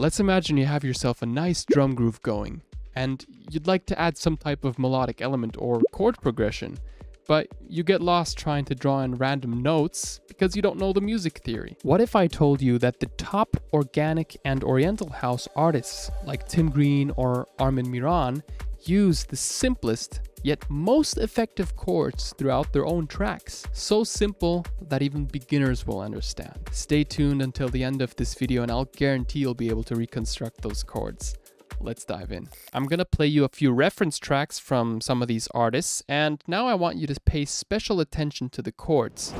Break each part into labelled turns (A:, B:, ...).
A: Let's imagine you have yourself a nice drum groove going, and you'd like to add some type of melodic element or chord progression, but you get lost trying to draw in random notes because you don't know the music theory. What if I told you that the top organic and Oriental house artists like Tim Green or Armen Miran use the simplest yet most effective chords throughout their own tracks? So simple that even beginners will understand. Stay tuned until the end of this video and I'll guarantee you'll be able to reconstruct those chords. Let's dive in. I'm gonna play you a few reference tracks from some of these artists, and now I want you to pay special attention to the chords.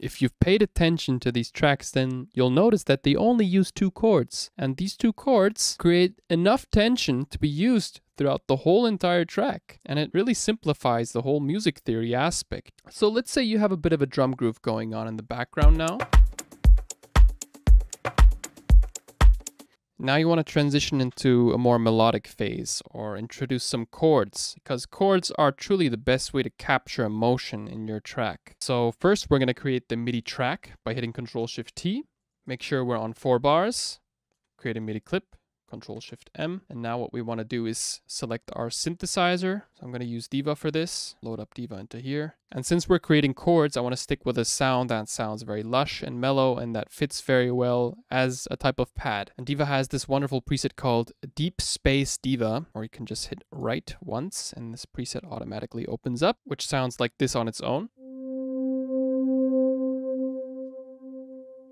A: If you've paid attention to these tracks, then you'll notice that they only use 2 chords. And these 2 chords create enough tension to be used throughout the whole entire track. And it really simplifies the whole music theory aspect. So let's say you have a bit of a drum groove going on in the background now. Now you want to transition into a more melodic phase or introduce some chords, because chords are truly the best way to capture emotion in your track. So first we're going to create the MIDI track by hitting Ctrl-Shift-T. Make sure we're on 4 bars. Create a MIDI clip. Ctrl-Shift-M. And now what we want to do is select our synthesizer. So I'm going to use Diva for this. Load up Diva into here. And since we're creating chords, I want to stick with a sound that sounds very lush and mellow and that fits very well as a type of pad. And Diva has this wonderful preset called Deep Space Diva, or you can just hit right once and this preset automatically opens up, which sounds like this on its own.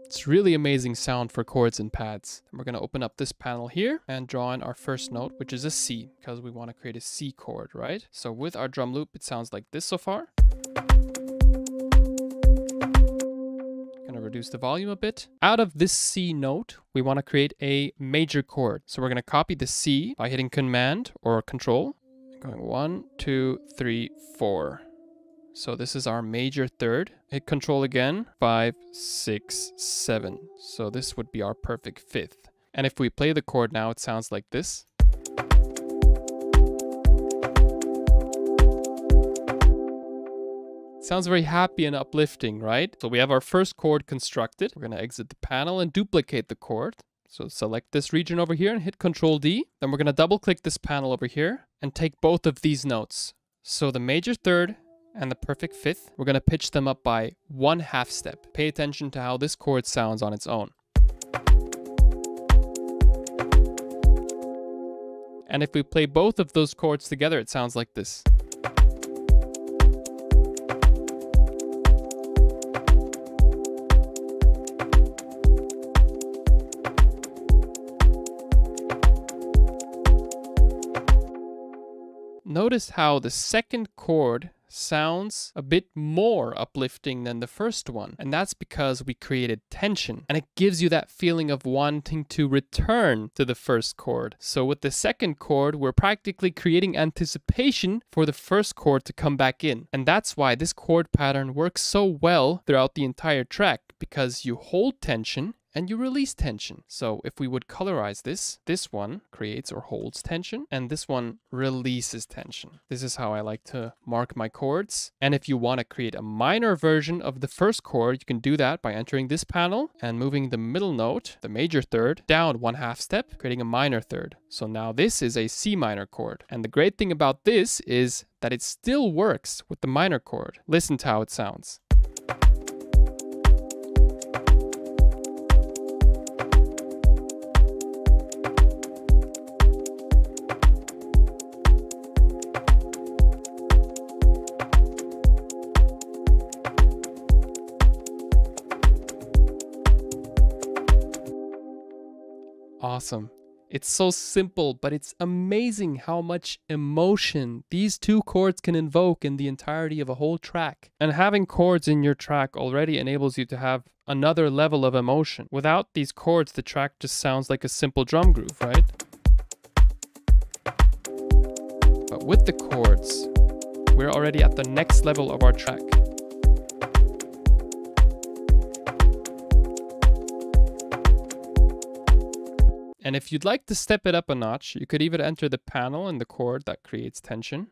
A: It's really amazing sound for chords and pads. And we're going to open up this panel here and draw in our first note, which is a C, because we want to create a C chord, right? So with our drum loop, it sounds like this so far. Going to reduce the volume a bit. Out of this C note, we want to create a major chord. So we're going to copy the C by hitting Command or Control. Going 1, 2, 3, 4. So this is our major third. Hit Control again. 5, 6, 7. So this would be our perfect 5th. And if we play the chord now, it sounds like this. It sounds very happy and uplifting, right? So we have our first chord constructed. We're going to exit the panel and duplicate the chord. So select this region over here and hit Control D. Then we're going to double click this panel over here and take both of these notes. So the major third and the perfect 5th, we're going to pitch them up by 1/2 step. Pay attention to how this chord sounds on its own. And if we play both of those chords together, it sounds like this. Notice how the second chord sounds a bit more uplifting than the first one. And that's because we created tension. And it gives you that feeling of wanting to return to the first chord. So with the second chord, we're practically creating anticipation for the first chord to come back in. And that's why this chord pattern works so well throughout the entire track, because you hold tension and you release tension. So if we would colorize this one creates or holds tension, and this one releases tension. This is how I like to mark my chords. And if you want to create a minor version of the first chord, you can do that by entering this panel and moving the middle note, the major third, down 1/2 step, creating a minor third. So now this is a C minor chord. And the great thing about this is that it still works with the minor chord. Listen to how it sounds. Awesome. It's so simple, but it's amazing how much emotion these 2 chords can invoke in the entirety of a whole track. And having chords in your track already enables you to have another level of emotion. Without these chords, the track just sounds like a simple drum groove, right? But with the chords, we're already at the next level of our track. And if you'd like to step it up a notch, you could even enter the panel in the chord that creates tension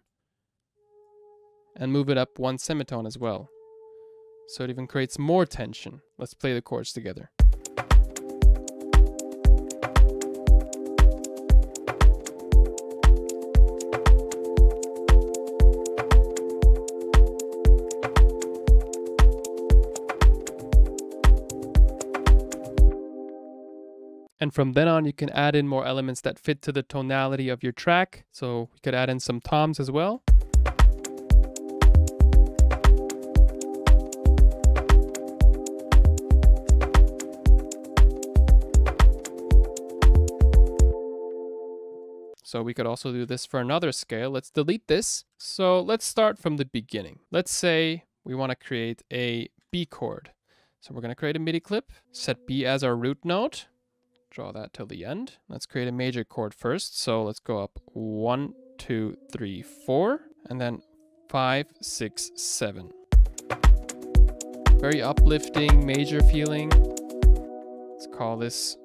A: and move it up one semitone as well. So it even creates more tension. Let's play the chords together. And from then on, you can add in more elements that fit to the tonality of your track. So you could add in some toms as well. So we could also do this for another scale. Let's delete this. So let's start from the beginning. Let's say we want to create a B chord. So we're going to create a MIDI clip, set B as our root note. Draw that till the end. Let's create a major chord first. So let's go up 1, 2, 3, 4, and then 5, 6, 7. Very uplifting, major feeling. Let's call this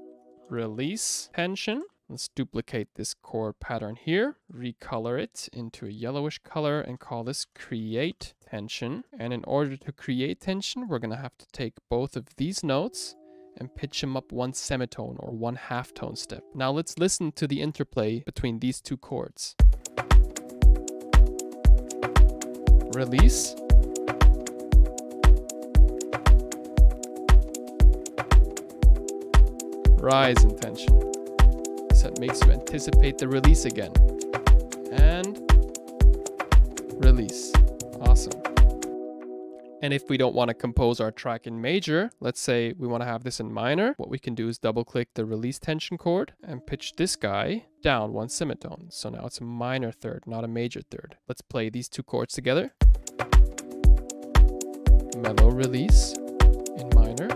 A: release tension. Let's duplicate this chord pattern here, recolor it into a yellowish color, and call this create tension. And in order to create tension, we're going to have to take both of these notes and pitch them up one semitone or one halftone step. Now let's listen to the interplay between these two chords. Release. Rise in tension. So it makes you anticipate the release again. And release. Awesome. And if we don't want to compose our track in major, let's say we want to have this in minor, what we can do is double click the release tension chord and pitch this guy down one semitone. So now it's a minor third, not a major third. Let's play these two chords together. Mellow release in minor.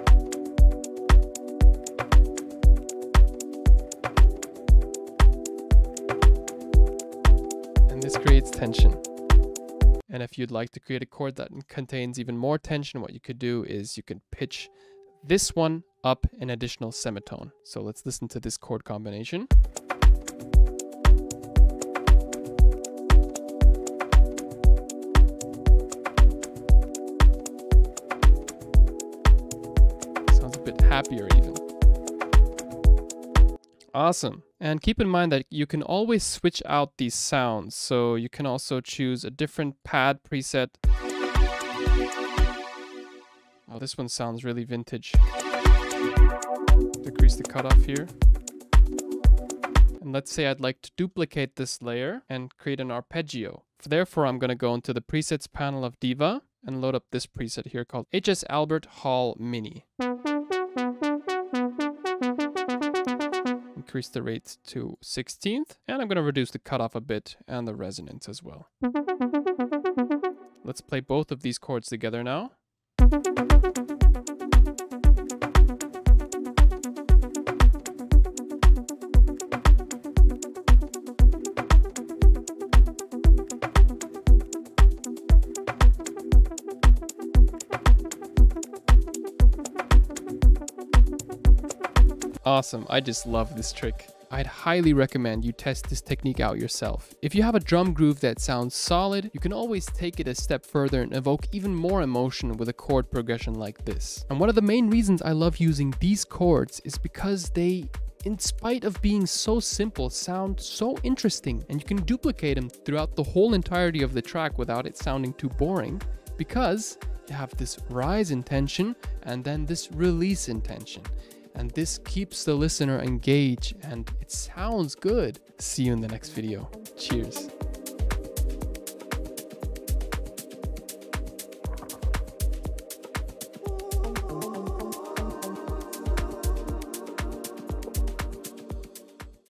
A: And this creates tension. And if you'd like to create a chord that contains even more tension, what you could do is you could pitch this one up an additional semitone. So let's listen to this chord combination. Sounds a bit happier even. Awesome. And keep in mind that you can always switch out these sounds. So you can also choose a different pad preset. Oh, this one sounds really vintage. Decrease the cutoff here. And let's say I'd like to duplicate this layer and create an arpeggio. Therefore, I'm going to go into the presets panel of Diva and load up this preset here called HS Albert Hall Mini. Increase the rate to 16th, and I'm going to reduce the cutoff a bit and the resonance as well. Let's play both of these chords together now. Awesome, I just love this trick. I'd highly recommend you test this technique out yourself. If you have a drum groove that sounds solid, you can always take it a step further and evoke even more emotion with a chord progression like this. And one of the main reasons I love using these chords is because they, in spite of being so simple, sound so interesting, and you can duplicate them throughout the whole entirety of the track without it sounding too boring, because you have this rise in tension and then this release in tension. And this keeps the listener engaged and it sounds good. See you in the next video. Cheers.